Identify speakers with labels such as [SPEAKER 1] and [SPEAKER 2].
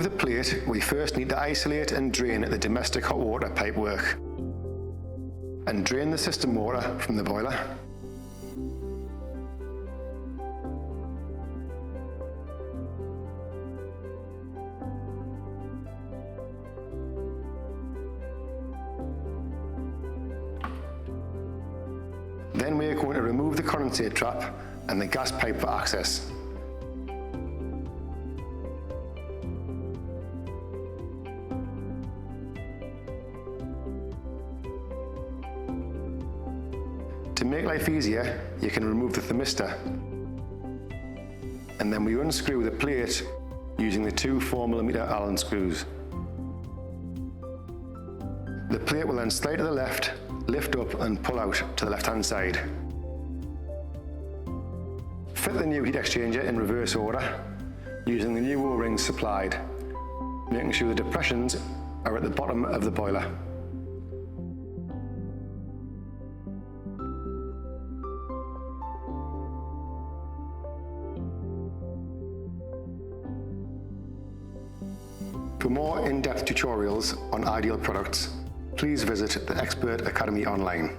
[SPEAKER 1] the plate, we first need to isolate and drain the domestic hot water pipework and drain the system water from the boiler. Then we are going to remove the condensate trap and the gas pipe for access. To make life easier, you can remove the thermistor, and then we unscrew the plate using the two 4mm Allen screws. The plate will then slide to the left, lift up and pull out to the left-hand side. Fit the new heat exchanger in reverse order using the new O-rings supplied, making sure the depressions are at the bottom of the boiler. For more in-depth tutorials on ideal products, please visit the Expert Academy online.